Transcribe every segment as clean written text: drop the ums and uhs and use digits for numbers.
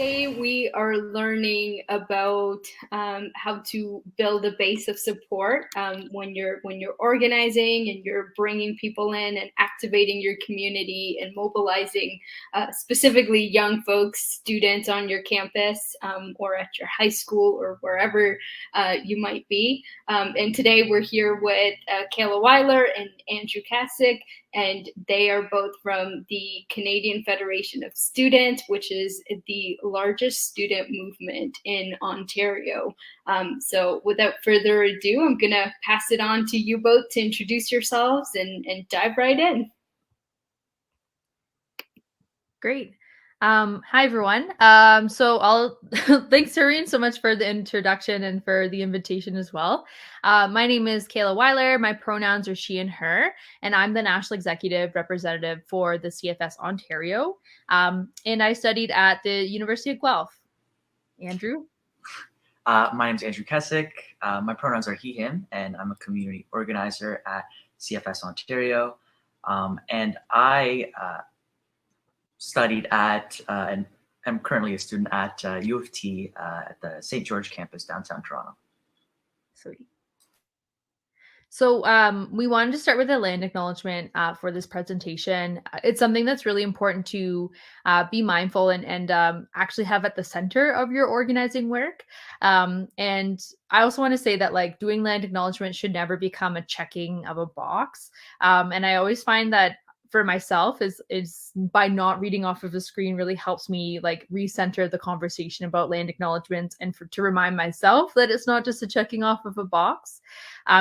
Today we are learning about how to build a base of support when you're organizing and you're bringing people in and activating your community and mobilizing specifically young folks, students on your campus or at your high school or wherever you might be. And today we're here with Kayla Weiler and Andrew Kesik, and they are both from the Canadian Federation of Students, which is the largest student movement in Ontario. So without further ado, I'm going to pass it on to you both to introduce yourselves and dive right in. Great. Hi, everyone. So I'll thanks, Serene, so much for the introduction and for the invitation as well. My name is Kayla Weiler. My pronouns are she and her, and I'm the National Executive Representative for the CFS Ontario. And I studied at the University of Guelph. Andrew? My name is Andrew Kesik. My pronouns are he, him, and I'm a community organizer at CFS Ontario. And I studied at and I'm currently a student at U of T at the St. George campus downtown Toronto. Sweet. So we wanted to start with a land acknowledgement for this presentation. It's something that's really important to be mindful and actually have at the center of your organizing work. And I also want to say that like doing land acknowledgement should never become a checking of a box. And I always find that for myself is by not reading off of the screen really helps me like recenter the conversation about land acknowledgements and to remind myself that it's not just a checking off of a box.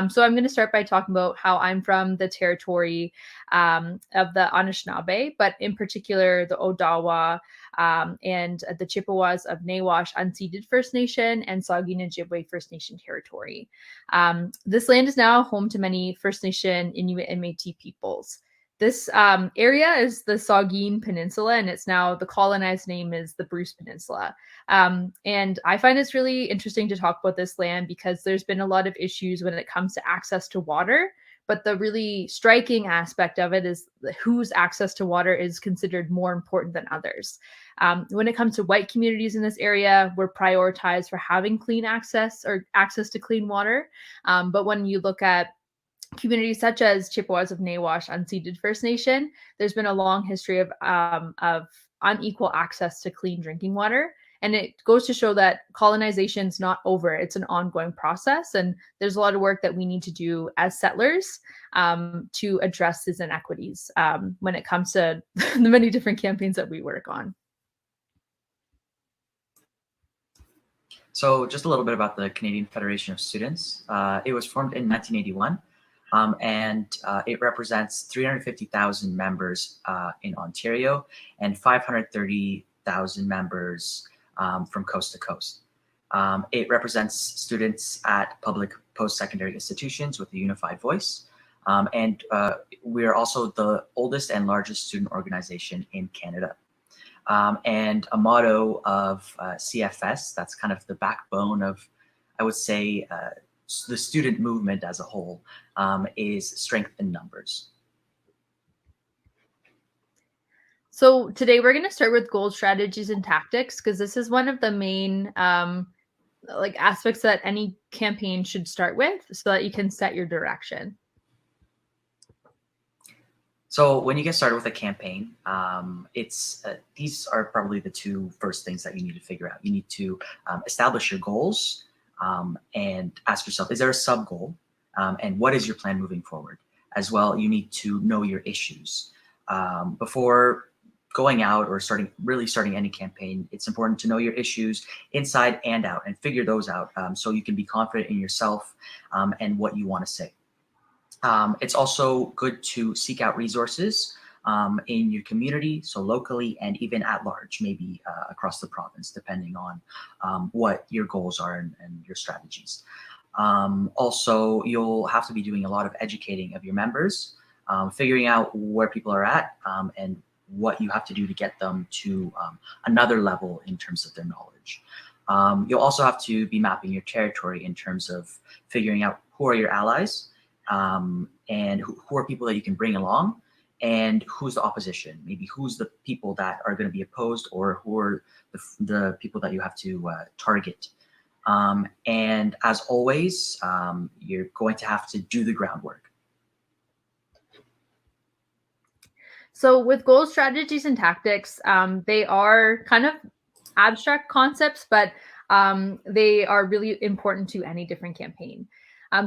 So I'm going to start by talking about how I'm from the territory of the Anishinaabe, but in particular the Odawa and the Chippewas of Nawash unceded First Nation and Saugeen Ojibwe First Nation territory. This land is now home to many First Nation, Inuit, and Métis peoples. This area is the Saugeen Peninsula, and it's now the colonized name is the Bruce Peninsula. And I find it's really interesting to talk about this land because there's been a lot of issues when it comes to access to water. But the really striking aspect of it is whose access to water is considered more important than others. When it comes to white communities in this area, we're prioritized for having clean access or access to clean water. But when you look at communities such as Chippewas of Nawash unceded First Nation, there's been a long history of unequal access to clean drinking water. And it goes to show that colonization is not over. It's an ongoing process. And there's a lot of work that we need to do as settlers to address these inequities when it comes to the many different campaigns that we work on. So just a little bit about the Canadian Federation of Students. It was formed in 1981. And it represents 350,000 members in Ontario and 530,000 members from coast to coast. It represents students at public post-secondary institutions with a unified voice. And we're also the oldest and largest student organization in Canada. And a motto of CFS, that's kind of the backbone of, I would say, the student movement as a whole, is strength in numbers. So today we're going to start with goals, strategies, and tactics because this is one of the main like aspects that any campaign should start with so that you can set your direction. So when you get started with a campaign, these are probably the two first things that you need to figure out. You need to establish your goals, and ask yourself, is there a sub goal? And what is your plan moving forward? As well, you need to know your issues. Before going out or starting any campaign, it's important to know your issues inside and out and figure those out so you can be confident in yourself and what you want to say. It's also good to seek out resources in your community, so locally and even at large, maybe across the province, depending on what your goals are and your strategies. Also, you'll have to be doing a lot of educating of your members, figuring out where people are at and what you have to do to get them to another level in terms of their knowledge. You'll also have to be mapping your territory in terms of figuring out who are your allies and who are people that you can bring along and who's the opposition, maybe who's the people that are going to be opposed, or who are the people that you have to target. And as always, you're going to have to do the groundwork. So with goals, strategies, and tactics, they are kind of abstract concepts, but they are really important to any different campaign.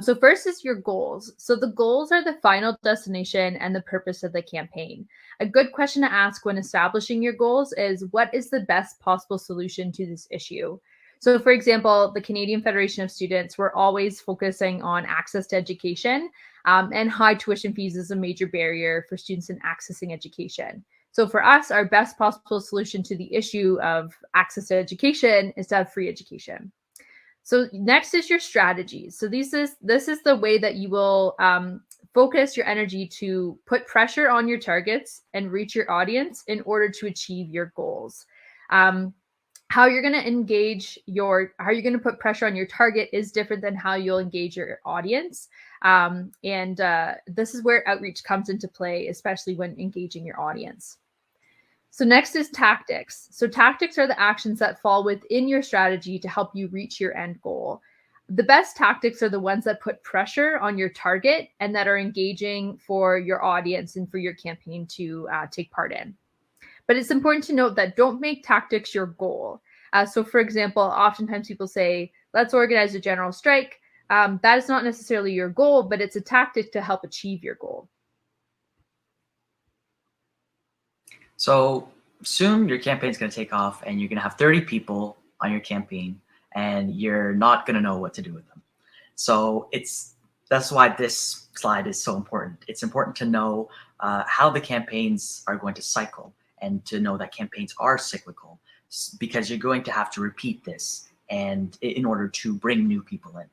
So first is your goals. So the goals are the final destination and the purpose of the campaign. A good question to ask when establishing your goals is, what is the best possible solution to this issue? So for example, the Canadian Federation of Students, we're always focusing on access to education, and high tuition fees is a major barrier for students in accessing education. So for us, our best possible solution to the issue of access to education is to have free education. So next is your strategies. So this is the way that you will focus your energy to put pressure on your targets and reach your audience in order to achieve your goals. How you're going to put pressure on your target is different than how you'll engage your audience. And this is where outreach comes into play, especially when engaging your audience. So next is tactics. So tactics are the actions that fall within your strategy to help you reach your end goal. The best tactics are the ones that put pressure on your target and that are engaging for your audience and for your campaign to take part in. But it's important to note that don't make tactics your goal. So for example, oftentimes people say, let's organize a general strike. That is not necessarily your goal, but it's a tactic to help achieve your goal. So soon your campaign's going to take off and you're going to have 30 people on your campaign and you're not going to know what to do with them. So that's why this slide is so important. It's important to know how the campaigns are going to cycle and to know that campaigns are cyclical, because you're going to have to repeat this and in order to bring new people in.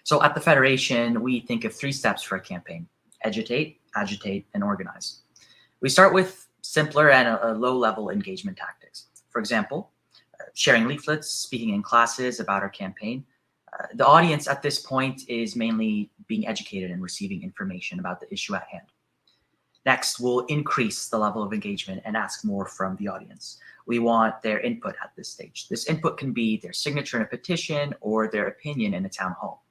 So at the Federation, we think of 3 steps for a campaign: educate, agitate, and organize. We start with simpler and a low-level engagement tactics. For example, sharing leaflets, speaking in classes about our campaign. The audience at this point is mainly being educated and receiving information about the issue at hand. Next, we'll increase the level of engagement and ask more from the audience. We want their input at this stage. This input can be their signature in a petition or their opinion in a town hall.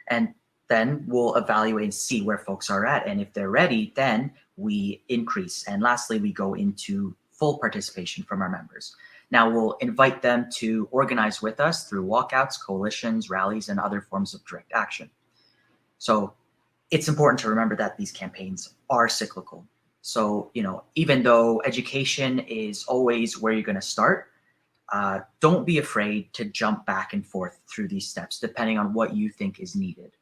And then we'll evaluate and see where folks are at. And if they're ready, then we increase. And lastly, we go into full participation from our members. Now we'll invite them to organize with us through walkouts, coalitions, rallies, and other forms of direct action. So it's important to remember that these campaigns are cyclical. So, even though education is always where you're going to start, don't be afraid to jump back and forth through these steps, depending on what you think is needed.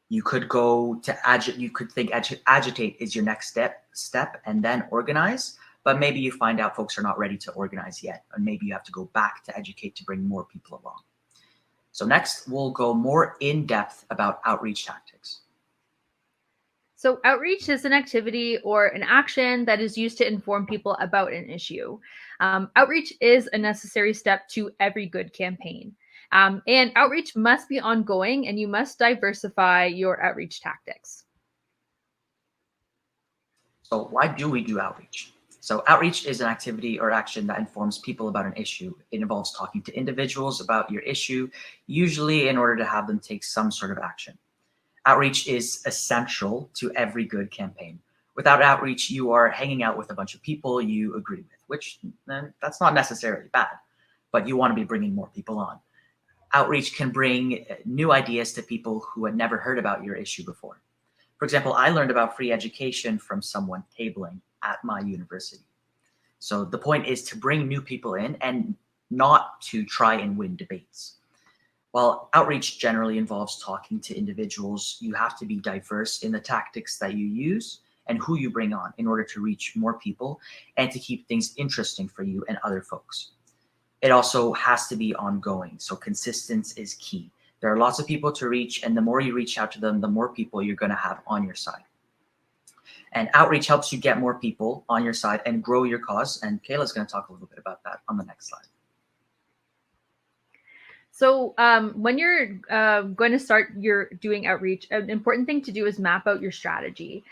You could go to agitate. You could think agitate is your next step and then organize, but maybe you find out folks are not ready to organize yet, and maybe you have to go back to educate to bring more people along. So next, we'll go more in depth about outreach tactics. So outreach is an activity or an action that is used to inform people about an issue. Outreach is a necessary step to every good campaign. And outreach must be ongoing, and you must diversify your outreach tactics. So why do we do outreach? So outreach is an activity or action that informs people about an issue. It involves talking to individuals about your issue, usually in order to have them take some sort of action. Outreach is essential to every good campaign. Without outreach, you are hanging out with a bunch of people you agree with, which that's not necessarily bad, but you want to be bringing more people on. Outreach can bring new ideas to people who had never heard about your issue before. For example, I learned about free education from someone tabling at my university. So the point is to bring new people in and not to try and win debates. While outreach generally involves talking to individuals, you have to be diverse in the tactics that you use and who you bring on in order to reach more people and to keep things interesting for you and other folks. It also has to be ongoing, so consistency is key. There are lots of people to reach, and the more you reach out to them, the more people you're going to have on your side. And outreach helps you get more people on your side and grow your cause, and Kayla's going to talk a little bit about that on the next slide. So when you're going to start doing outreach, an important thing to do is map out your strategy.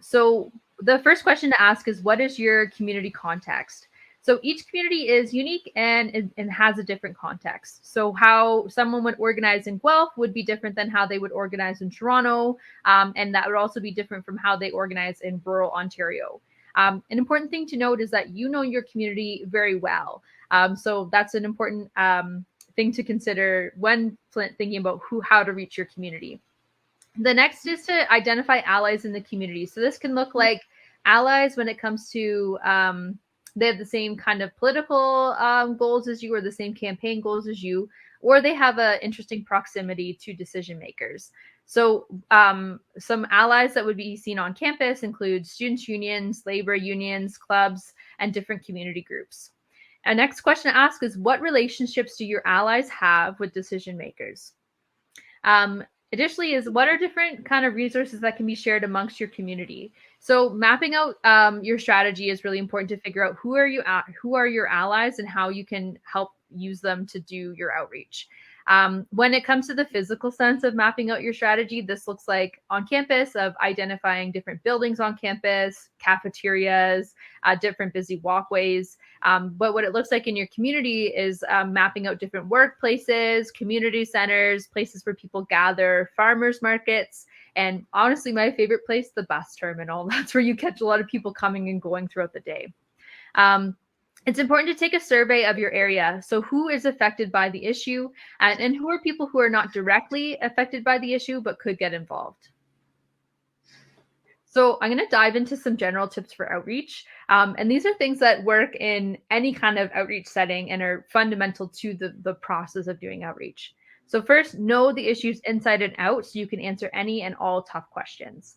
So the first question to ask is, what is your community context? So each community is unique and has a different context. So how someone would organize in Guelph would be different than how they would organize in Toronto. And that would also be different from how they organize in rural Ontario. An important thing to note is that you know your community very well. So that's an important thing to consider when thinking about how to reach your community. The next is to identify allies in the community. So this can look like allies when it comes to they have the same kind of political goals as you, or the same campaign goals as you, or they have an interesting proximity to decision makers. So some allies that would be seen on campus include students' unions, labor unions, clubs, and different community groups. A next question to ask is, what relationships do your allies have with decision makers? Additionally, is what are different kind of resources that can be shared amongst your community? So mapping out your strategy is really important to figure out who are your allies and how you can help use them to do your outreach. When it comes to the physical sense of mapping out your strategy, this looks like on campus of identifying different buildings on campus, cafeterias, different busy walkways. But what it looks like in your community is mapping out different workplaces, community centers, places where people gather, farmers markets, and honestly, my favorite place, the bus terminal. That's where you catch a lot of people coming and going throughout the day. It's important to take a survey of your area. So who is affected by the issue, and who are people who are not directly affected by the issue but could get involved. So I'm going to dive into some general tips for outreach. And these are things that work in any kind of outreach setting and are fundamental to the process of doing outreach. So first, know the issues inside and out so you can answer any and all tough questions.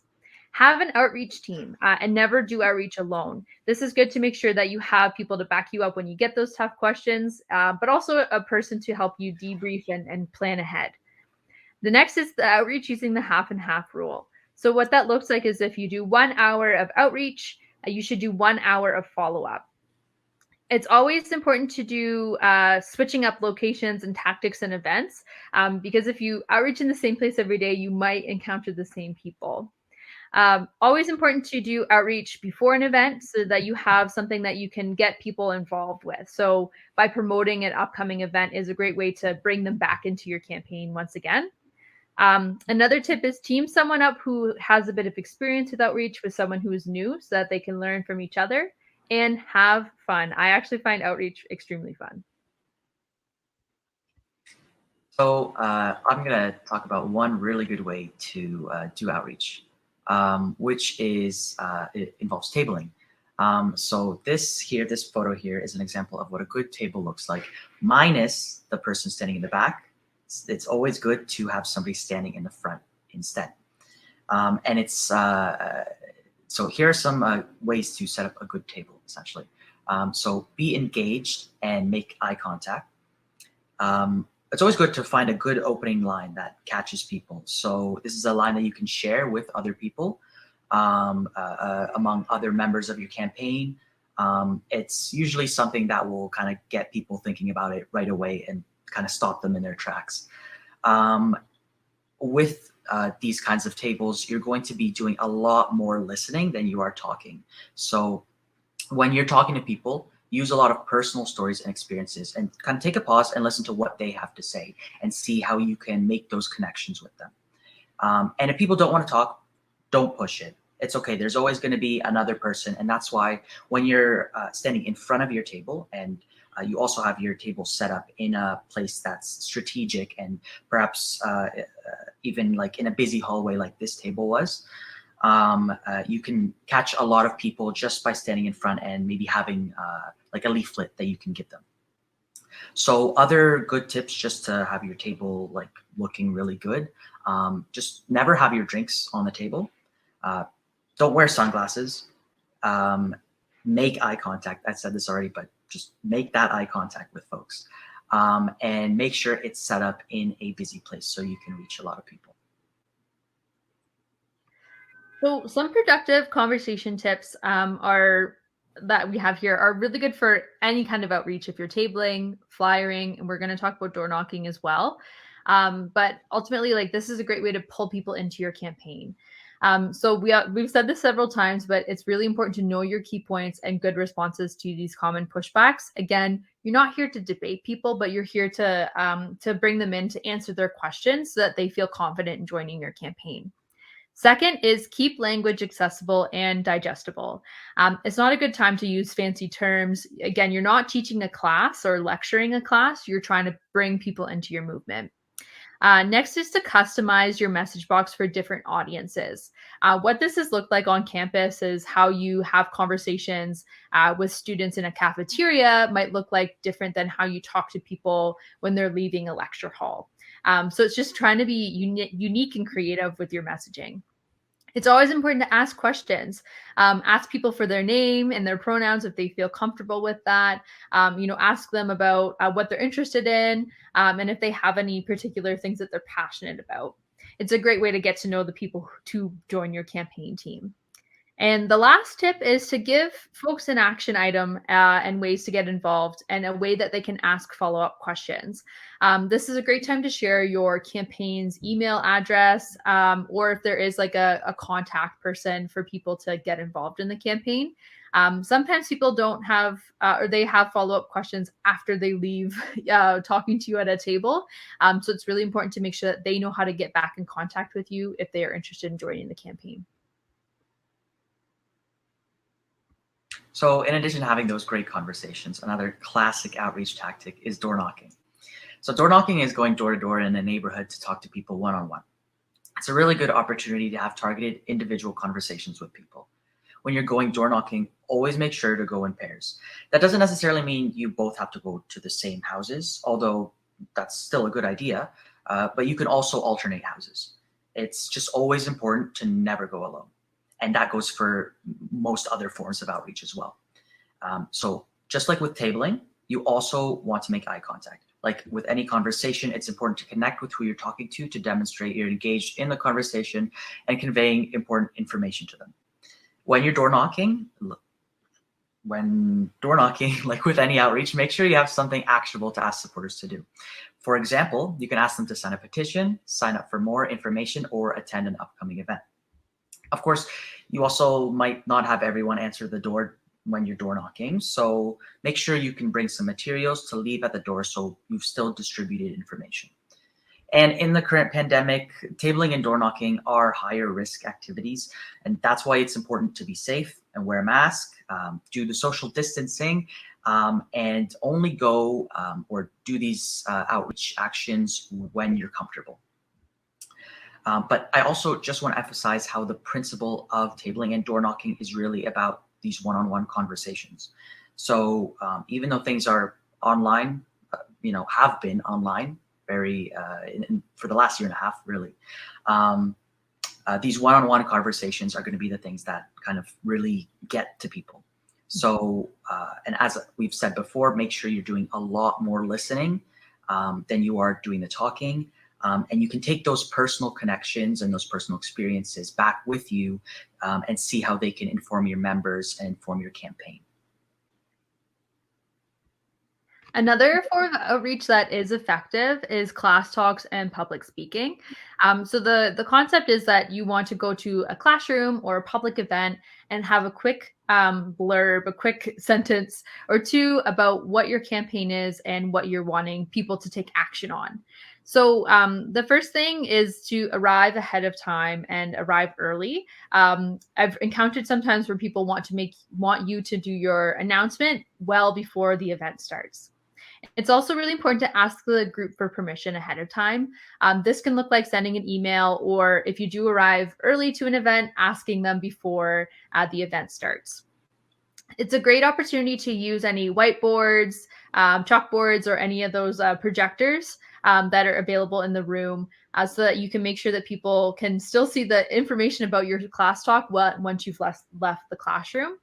Have an outreach team and never do outreach alone. This is good to make sure that you have people to back you up when you get those tough questions, but also a person to help you debrief and plan ahead. The next is the outreach using the half and half rule. So what that looks like is if you do 1 hour of outreach, you should do 1 hour of follow-up. It's always important to do switching up locations and tactics and events because if you outreach in the same place every day, you might encounter the same people. Always important to do outreach before an event so that you have something that you can get people involved with. So by promoting an upcoming event is a great way to bring them back into your campaign once again. Another tip is team someone up who has a bit of experience with outreach with someone who is new so that they can learn from each other and have fun. I actually find outreach extremely fun. So I'm going to talk about one really good way to do outreach, which is it involves tabling. So this photo here is an example of what a good table looks like, minus the person standing in the back. It's always good to have somebody standing in the front instead. And it's so here are some ways to set up a good table, essentially. So be engaged and make eye contact. It's always good to find a good opening line that catches people. So this is a line that you can share with other people, among other members of your campaign. It's usually something that will kind of get people thinking about it right away and kind of stop them in their tracks. With these kinds of tables, you're going to be doing a lot more listening than you are talking. So when you're talking to people, use a lot of personal stories and experiences and kind of take a pause and listen to what they have to say and see how you can make those connections with them. And if people don't want to talk, don't push it. It's okay. There's always going to be another person. And that's why when you're standing in front of your table and you also have your table set up in a place that's strategic and perhaps even like in a busy hallway like this table was, you can catch a lot of people just by standing in front and maybe having like a leaflet that you can give them. So other good tips just to have your table like looking really good. Just never have your drinks on the table. Don't wear sunglasses. Make eye contact. I said this already, but just make that eye contact with folks. And make sure it's set up in a busy place so you can reach a lot of people. So some productive conversation tips that we have here are really good for any kind of outreach. If you're tabling, flyering, and we're going to talk about door knocking as well. But ultimately, like this is a great way to pull people into your campaign. So we've said this several times, but it's really important to know your key points and good responses to these common pushbacks. Again, you're not here to debate people, but you're here to bring them in to answer their questions so that they feel confident in joining your campaign. Second is keep language accessible and digestible. It's not a good time to use fancy terms. Again, you're not teaching a class or lecturing a class. You're trying to bring people into your movement. Next is to customize your message box for different audiences. What this has looked like on campus is how you have conversations with students in a cafeteria might look like different than how you talk to people when they're leaving a lecture hall. So it's just trying to be unique and creative with your messaging. It's always important to ask questions. Ask people for their name and their pronouns if they feel comfortable with that. Ask them about what they're interested in and if they have any particular things that they're passionate about. It's a great way to get to know the people to join your campaign team. And the last tip is to give folks an action item and ways to get involved and a way that they can ask follow-up questions. This is a great time to share your campaign's email address or if there is like a contact person for people to get involved in the campaign. Sometimes people don't have or they have follow-up questions after they leave talking to you at a table. So it's really important to make sure that they know how to get back in contact with you if they are interested in joining the campaign. So in addition to having those great conversations, another classic outreach tactic is door knocking. So door knocking is going door to door in a neighborhood to talk to people one-on-one. It's a really good opportunity to have targeted individual conversations with people. When you're going door knocking, always make sure to go in pairs. That doesn't necessarily mean you both have to go to the same houses, although that's still a good idea, but you can also alternate houses. It's just always important to never go alone. And that goes for most other forms of outreach as well. So just like with tabling, you also want to make eye contact. Like with any conversation, it's important to connect with who you're talking to demonstrate you're engaged in the conversation and conveying important information to them. When you're door knocking, like with any outreach, make sure you have something actionable to ask supporters to do. For example, you can ask them to sign a petition, sign up for more information, or attend an upcoming event. Of course, you also might not have everyone answer the door when you're door knocking, so make sure you can bring some materials to leave at the door so you've still distributed information. And in the current pandemic, tabling and door knocking are higher risk activities, and that's why it's important to be safe and wear a mask, do the social distancing, and only go or do these outreach actions when you're comfortable. But I also just want to emphasize how the principle of tabling and door knocking is really about these one-on-one conversations. So even though things are online, have been online for the last year and a half, really, these one-on-one conversations are going to be the things that kind of really get to people. So, and as we've said before, make sure you're doing a lot more listening than you are doing the talking. And you can take those personal connections and those personal experiences back with you and see how they can inform your members and inform your campaign. Another form of outreach that is effective is class talks and public speaking. So the concept is that you want to go to a classroom or a public event and have a quick blurb, a quick sentence or two about what your campaign is and what you're wanting people to take action on. So the first thing is to arrive ahead of time and arrive early. I've encountered sometimes where people want you to do your announcement well before the event starts. It's also really important to ask the group for permission ahead of time. This can look like sending an email, or if you do arrive early to an event, asking them before the event starts. It's a great opportunity to use any whiteboards, chalkboards, or any of those projectors that are available in the room so that you can make sure that people can still see the information about your class talk once you've left the classroom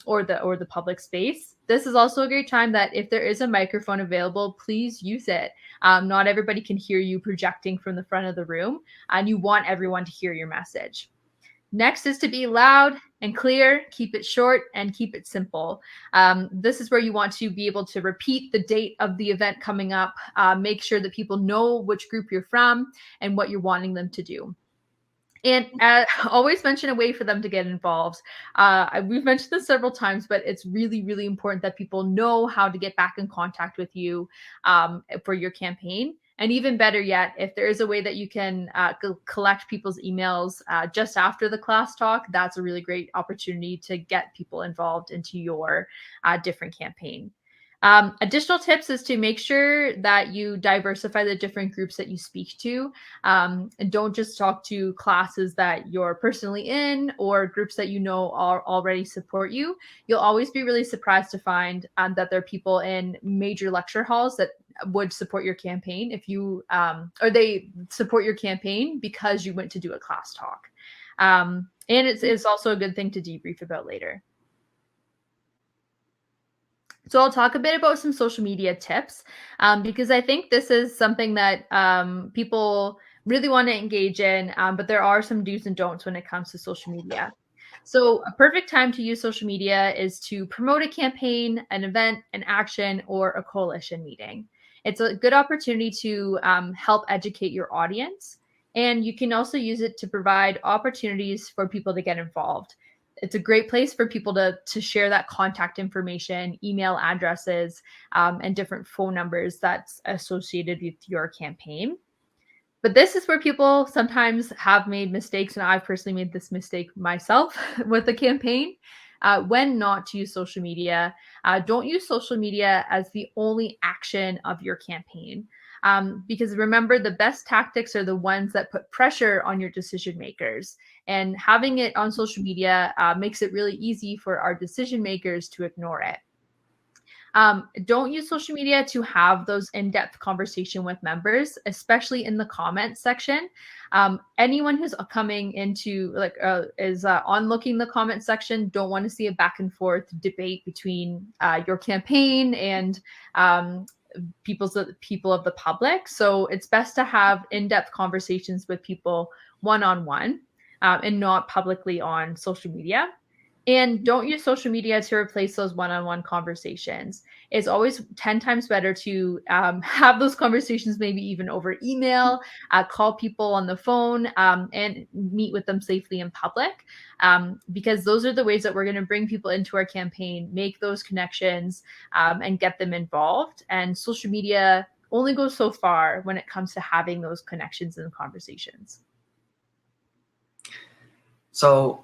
or the public space. This is also a great time that if there is a microphone available, please use it. Not everybody can hear you projecting from the front of the room, and you want everyone to hear your message. Next is to be loud and clear, keep it short, and keep it simple. This is where you want to be able to repeat the date of the event coming up, make sure that people know which group you're from and what you're wanting them to do. And always mention a way for them to get involved. We've mentioned this several times, but it's really, really important that people know how to get back in contact with you for your campaign. And even better yet, if there is a way that you can collect people's emails just after the class talk, that's a really great opportunity to get people involved into your different campaign. Additional tips is to make sure that you diversify the different groups that you speak to, and don't just talk to classes that you're personally in or groups that you know already support you. You'll always be really surprised to find that there are people in major lecture halls that would support your campaign if you or they support your campaign because you went to do a class talk. And it's also a good thing to debrief about later. So I'll talk a bit about some social media tips because I think this is something that people really want to engage in, but there are some do's and don'ts when it comes to social media. So a perfect time to use social media is to promote a campaign, an event, an action, or a coalition meeting. It's a good opportunity to help educate your audience, and you can also use it to provide opportunities for people to get involved. It's a great place for people to share that contact information, email addresses, and different phone numbers that's associated with your campaign. But this is where people sometimes have made mistakes, and I've personally made this mistake myself with a campaign. When not to use social media, don't use social media as the only action of your campaign. Because remember, the best tactics are the ones that put pressure on your decision makers. And having it on social media makes it really easy for our decision makers to ignore it. Don't use social media to have those in-depth conversation with members, especially in the comments section. Anyone who's coming into is on looking the comment section don't want to see a back and forth debate between your campaign and people of the public. So it's best to have in-depth conversations with people one-on-one and not publicly on social media. And don't use social media to replace those one-on-one conversations. It's always 10 times better to have those conversations, maybe even over email, call people on the phone, and meet with them safely in public, because those are the ways that we're going to bring people into our campaign, make those connections, and get them involved. And social media only goes so far when it comes to having those connections and conversations. So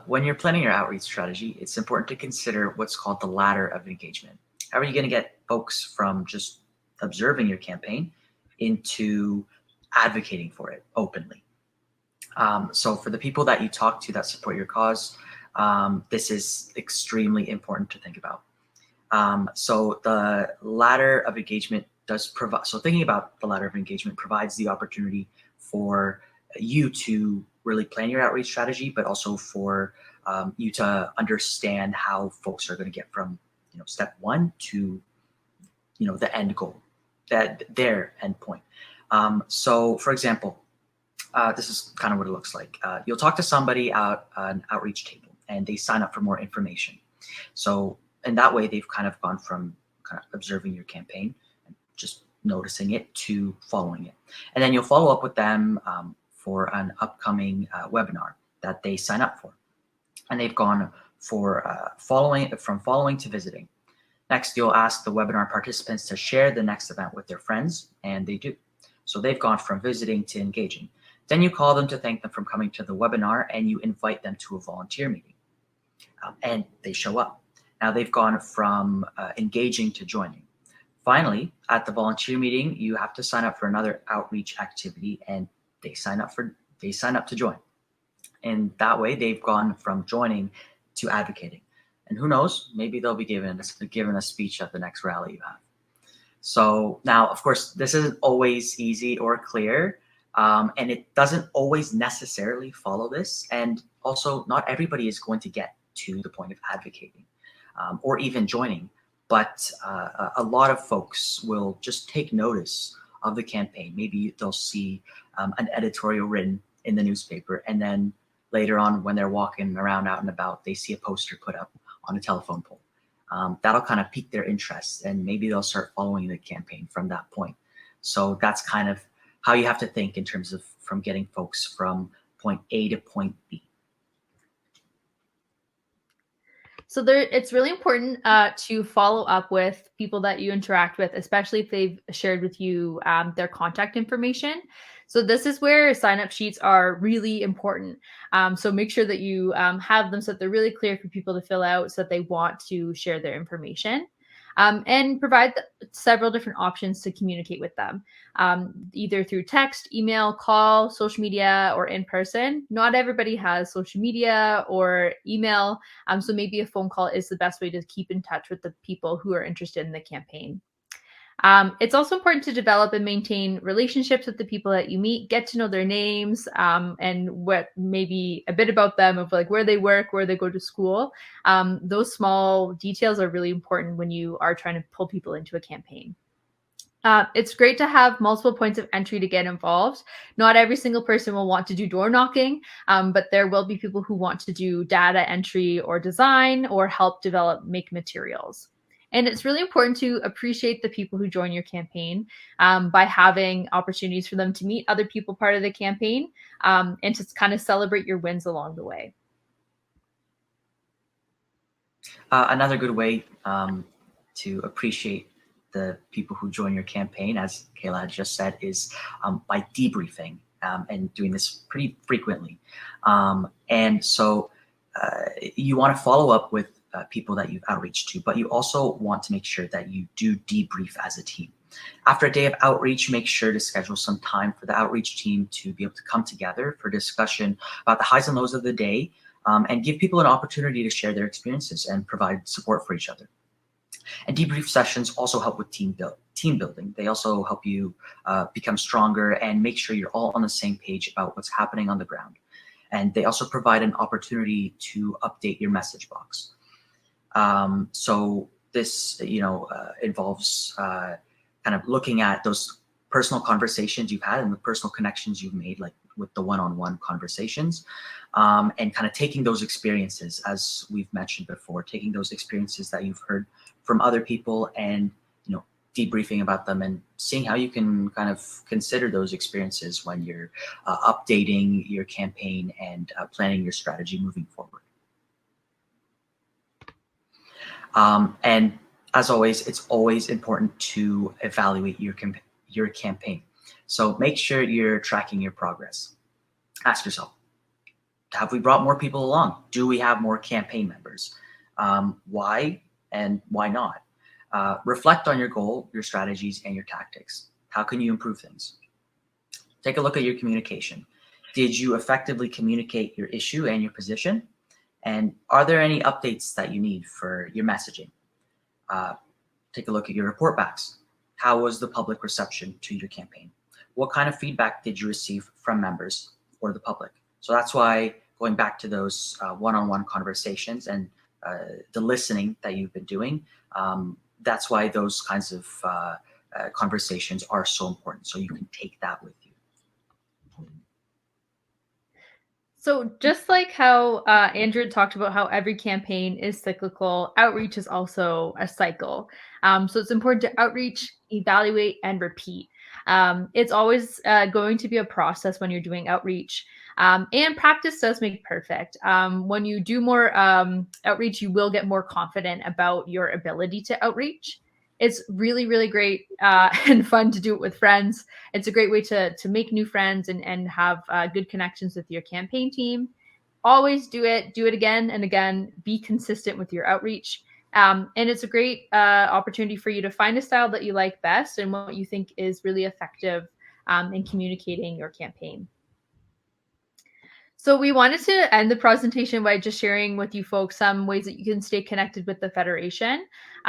when you're planning your outreach strategy, it's important to consider what's called the ladder of engagement. How are you going to get folks from just observing your campaign into advocating for it openly? So for the people that you talk to that support your cause, this is extremely important to think about. So the ladder of engagement does provide, so thinking about the ladder of engagement provides the opportunity for you to really plan your outreach strategy, but also for you to understand how folks are going to get from step one to the end goal, their end point. So for example, this is kind of what it looks like. You'll talk to somebody at an outreach table and they sign up for more information. So in that way, they've kind of gone from kind of observing your campaign and just noticing it to following it. And then you'll follow up with them for an upcoming webinar that they sign up for. And they've gone for following to visiting. Next, you'll ask the webinar participants to share the next event with their friends, and they do. So they've gone from visiting to engaging. Then you call them to thank them for coming to the webinar, and you invite them to a volunteer meeting. And they show up. Now they've gone from engaging to joining. Finally, at the volunteer meeting, you have to sign up for another outreach activity, and they sign up to join. And that way they've gone from joining to advocating. And who knows, maybe they'll be given a speech at the next rally you have. So now, of course, this isn't always easy or clear, and it doesn't always necessarily follow this. And also, not everybody is going to get to the point of advocating or even joining. But a lot of folks will just take notice of the campaign. Maybe they'll see an editorial written in the newspaper, and then later on when they're walking around out and about, they see a poster put up on a telephone pole. That'll kind of pique their interest, and maybe they'll start following the campaign from that point. So that's kind of how you have to think in terms of from getting folks from point A to point B. So it's really important to follow up with people that you interact with, especially if they've shared with you their contact information. So this is where sign-up sheets are really important. So make sure that you have them so that they're really clear for people to fill out so that they want to share their information. And provide several different options to communicate with them, either through text, email, call, social media, or in person. Not everybody has social media or email, so maybe a phone call is the best way to keep in touch with the people who are interested in the campaign. It's also important to develop and maintain relationships with the people that you meet, get to know their names, and what maybe a bit about them, of like where they work, where they go to school. Those small details are really important when you are trying to pull people into a campaign. It's great to have multiple points of entry to get involved. Not every single person will want to do door knocking, but there will be people who want to do data entry or design or help make materials. And it's really important to appreciate the people who join your campaign by having opportunities for them to meet other people part of the campaign and to kind of celebrate your wins along the way. Another good way to appreciate the people who join your campaign, as Kayla had just said, is by debriefing and doing this pretty frequently. And so you want to follow up with people that you've outreached to, but you also want to make sure that you do debrief as a team. After a day of outreach, make sure to schedule some time for the outreach team to be able to come together for discussion about the highs and lows of the day, and give people an opportunity to share their experiences and provide support for each other. And debrief sessions also help with team building. They also help you become stronger and make sure you're all on the same page about what's happening on the ground. And they also provide an opportunity to update your message box. So this, involves kind of looking at those personal conversations you've had and the personal connections you've made, like with the one-on-one conversations, and kind of taking those experiences, as we've mentioned before, taking those experiences that you've heard from other people and debriefing about them and seeing how you can kind of consider those experiences when you're updating your campaign and planning your strategy moving forward. And as always, it's always important to evaluate your campaign. So make sure you're tracking your progress. Ask yourself, have we brought more people along? Do we have more campaign members? Why and why not? Reflect on your goal, your strategies, and your tactics. How can you improve things? Take a look at your communication. Did you effectively communicate your issue and your position? And are there any updates that you need for your messaging? Take a look at your report backs. How was the public reception to your campaign? What kind of feedback did you receive from members or the public? So that's why going back to those one-on-one conversations and the listening that you've been doing, that's why those kinds of conversations are so important. So you can take that with you. So just like how Andrew talked about how every campaign is cyclical, outreach is also a cycle. So it's important to outreach, evaluate, and repeat. It's always going to be a process when you're doing outreach. And practice does make perfect. When you do more outreach, you will get more confident about your ability to outreach. It's really, really great and fun to do it with friends. It's a great way to make new friends and have good connections with your campaign team. Always do it again and again. Be consistent with your outreach. And it's a great opportunity for you to find a style that you like best and what you think is really effective in communicating your campaign. So we wanted to end the presentation by just sharing with you folks some ways that you can stay connected with the Federation.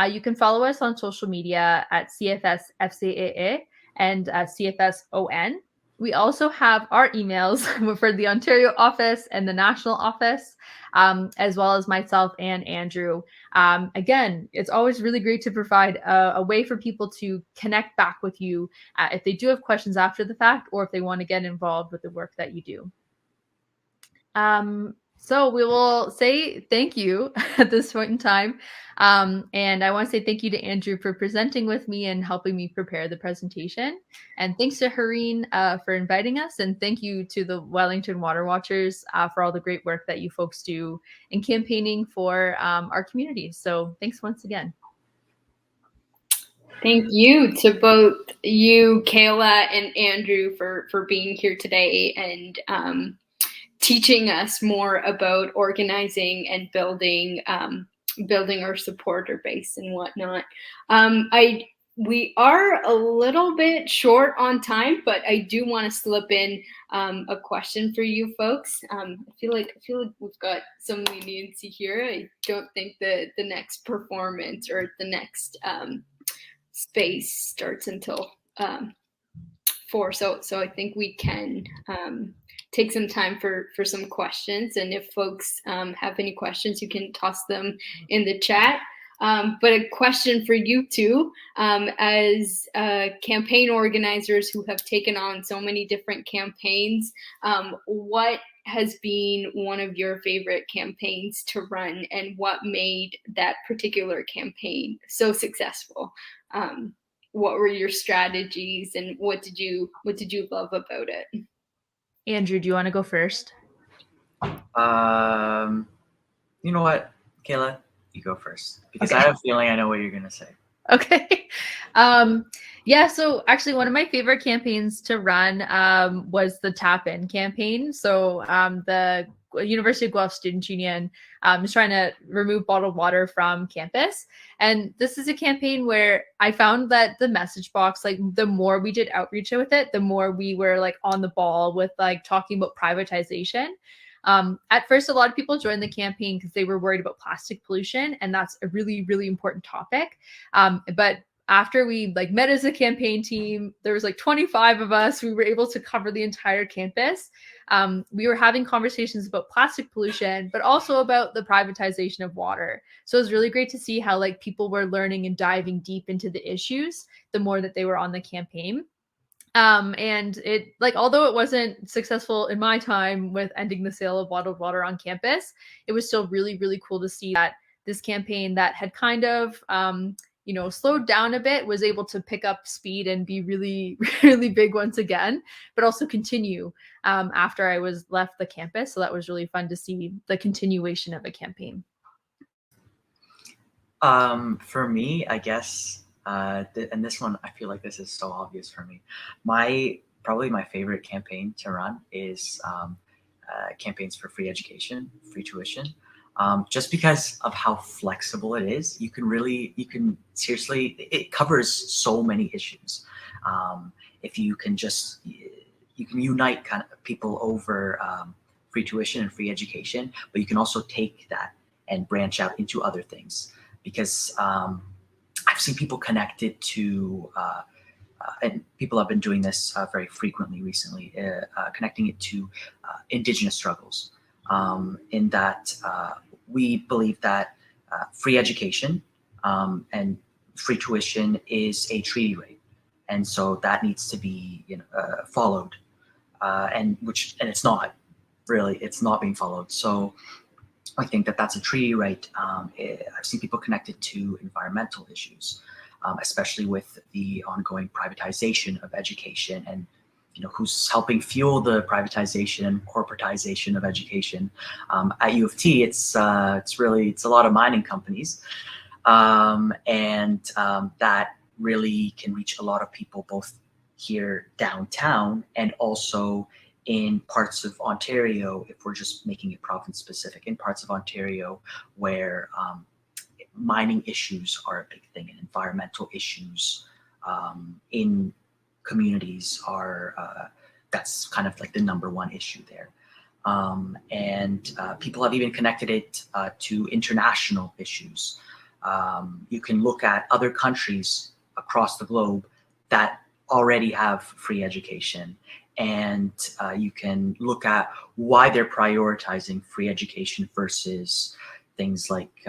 You can follow us on social media at CFS FCAA and CFSON. We also have our emails for the Ontario office and the national office, as well as myself and Andrew. Again, it's always really great to provide a way for people to connect back with you if they do have questions after the fact or if they want to get involved with the work that you do. So we will say thank you at this point in time. And I want to say thank you to Andrew for presenting with me and helping me prepare the presentation. And thanks to Hareen for inviting us. And thank you to the Wellington Water Watchers for all the great work that you folks do in campaigning for our community. So thanks once again. Thank you to both you, Kayla, and Andrew for being here today and teaching us more about organizing and building our supporter base and whatnot. We are a little bit short on time, but I do want to slip in a question for you folks. I feel like we've got some leniency here. I don't think that the next performance or the next space starts until 4. So I think we can take some time for some questions. And if folks have any questions, you can toss them in the chat. But a question for you two, as campaign organizers who have taken on so many different campaigns, what has been one of your favorite campaigns to run, and what made that particular campaign so successful? What were your strategies, and what did you love about it? Andrew, do you want to go first? You know what, Kayla, you go first, because Okay. I have a feeling I know what you're gonna say. Okay. Yeah, so actually one of my favorite campaigns to run was the Tap In campaign. So the University of Guelph Student Union is trying to remove bottled water from campus. And this is a campaign where I found that the message box, like the more we did outreach with it, the more we were like on the ball with like talking about privatization. At first, a lot of people joined the campaign because they were worried about plastic pollution, and that's a really, really important topic. But after we like met as a campaign team, there was like 25 of us. We were able to cover the entire campus. We were having conversations about plastic pollution, but also about the privatization of water. So it was really great to see how like people were learning and diving deep into the issues the more that they were on the campaign. And it like although it wasn't successful in my time with ending the sale of bottled water on campus, it was still really, really cool to see that this campaign that had kind of slowed down a bit was able to pick up speed and be really, really big once again, but also continue after I was left the campus. So that was really fun to see the continuation of a campaign. For me, I guess, and this one, I feel like this is so obvious for me. Probably my favorite campaign to run is campaigns for free education, free tuition. Just because of how flexible it is, you can seriously, it covers so many issues. If you can you can unite kind of people over free tuition and free education, but you can also take that and branch out into other things. Because I've seen people connected to, and people have been doing this very frequently recently, connecting it to Indigenous struggles. In that we believe that free education and free tuition is a treaty right, and so that needs to be followed, and it's not really, it's not being followed. So I think that that's a treaty right. I've seen people connected to environmental issues, especially with the ongoing privatization of education, and who's helping fuel the privatization and corporatization of education. At U of T, it's a lot of mining companies, and that really can reach a lot of people both here downtown and also in parts of Ontario, if we're just making it province specific, in parts of Ontario where mining issues are a big thing, and environmental issues in communities are, that's kind of like the number one issue there. And people have even connected it to international issues. You can look at other countries across the globe that already have free education, and you can look at why they're prioritizing free education versus things like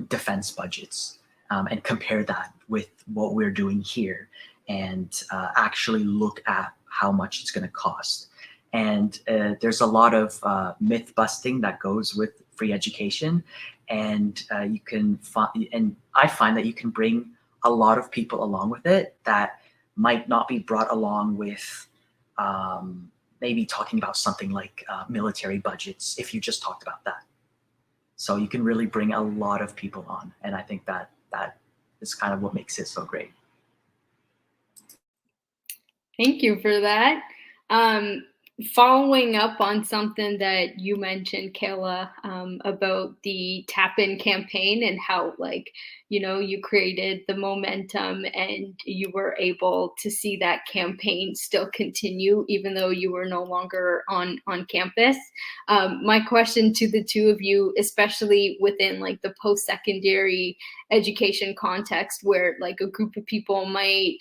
defense budgets, and compare that with what we're doing here, and actually look at how much it's going to cost. And there's a lot of myth busting that goes with free education, and you can find, and I find that you can bring a lot of people along with it that might not be brought along with maybe talking about something like military budgets if you just talked about that. So you can really bring a lot of people on, and I think that is kind of what makes it so great. Thank you for that. Following up on something that you mentioned, Kayla, about the tap in campaign and how, like, you created the momentum and you were able to see that campaign still continue even though you were no longer on campus. My question to the two of you, especially within like the post secondary education context, where like a group of people might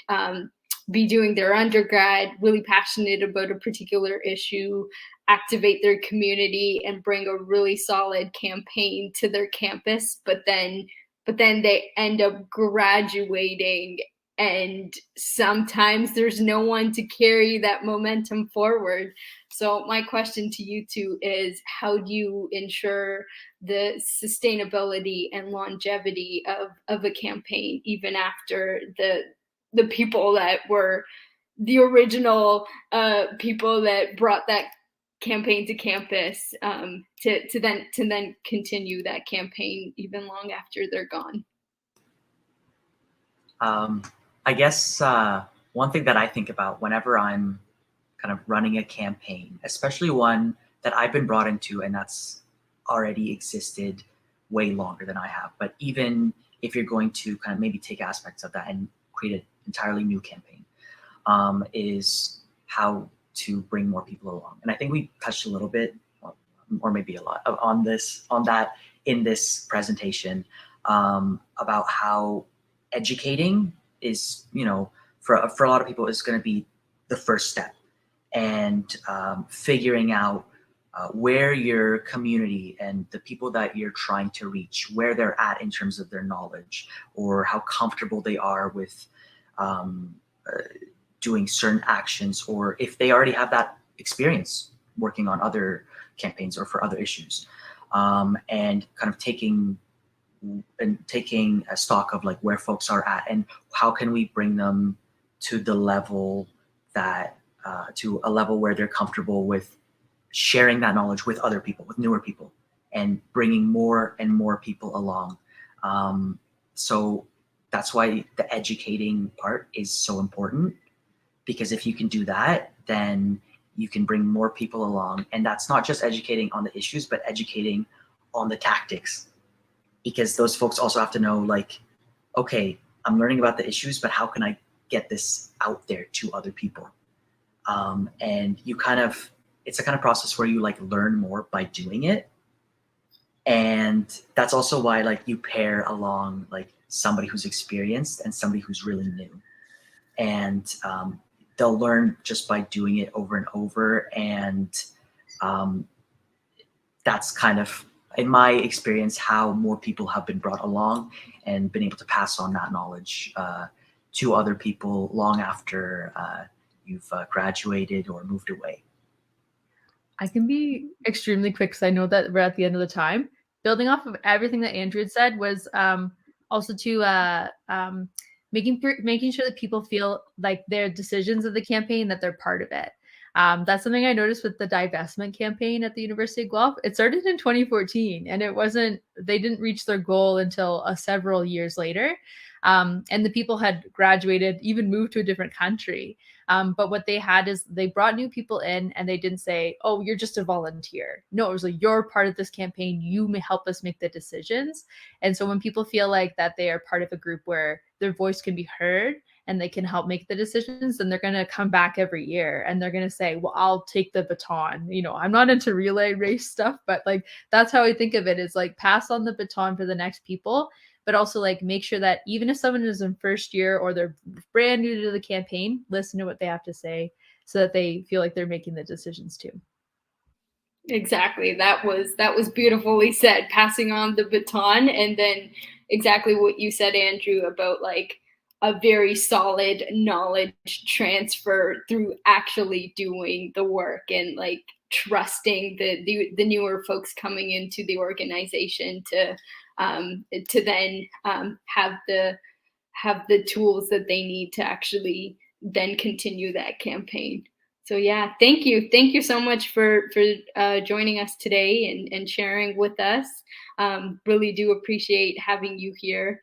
be doing their undergrad, really passionate about a particular issue, activate their community, and bring a really solid campaign to their campus. But then they end up graduating, and sometimes there's no one to carry that momentum forward. So my question to you two is, how do you ensure the sustainability and longevity of a campaign even after the people that were the original people that brought that campaign to campus, to then continue that campaign even long after they're gone? I guess one thing that I think about whenever I'm kind of running a campaign, especially one that I've been brought into and that's already existed way longer than I have, but even if you're going to kind of maybe take aspects of that and create an entirely new campaign, is how to bring more people along. And I think we touched a little bit, or maybe a lot, on that in this presentation, about how educating is, for a lot of people, is going to be the first step, and figuring out where your community and the people that you're trying to reach, where they're at in terms of their knowledge, or how comfortable they are with doing certain actions, or if they already have that experience working on other campaigns or for other issues, and kind of taking a stock of like where folks are at and how can we bring them to the level that to a level where they're comfortable with sharing that knowledge with other people, with newer people, and bringing more and more people along. So that's why the educating part is so important, because if you can do that, then you can bring more people along. And that's not just educating on the issues, but educating on the tactics, because those folks also have to know, like, okay, I'm learning about the issues, but how can I get this out there to other people? And it's a kind of process where you like learn more by doing it. And that's also why like you pair along like somebody who's experienced and somebody who's really new. And they'll learn just by doing it over and over. And that's kind of, in my experience, how more people have been brought along and been able to pass on that knowledge to other people long after you've graduated or moved away. I can be extremely quick because I know that we're at the end of the time. Building off of everything that Andrew had said was also to making sure that people feel like their decisions of the campaign, that they're part of it. That's something I noticed with the divestment campaign at the University of Guelph. It started in 2014, and they didn't reach their goal until several years later. And the people had graduated, even moved to a different country. But what they had is they brought new people in, and they didn't say, oh, you're just a volunteer. No, it was like, you're part of this campaign. You may help us make the decisions. And so when people feel like that they are part of a group where their voice can be heard and they can help make the decisions, then they're going to come back every year and they're going to say, well, I'll take the baton. I'm not into relay race stuff, but like, that's how I think of it, is like pass on the baton for the next people, but also like make sure that even if someone is in first year or they're brand new to the campaign, listen to what they have to say so that they feel like they're making the decisions too. Exactly. That was beautifully said, passing on the baton. And then exactly what you said, Andrew, about like a very solid knowledge transfer through actually doing the work and like trusting the newer folks coming into the organization to then have the tools that they need to actually then continue that campaign. So yeah, thank you so much for joining us today and sharing with us. Really do appreciate having you here.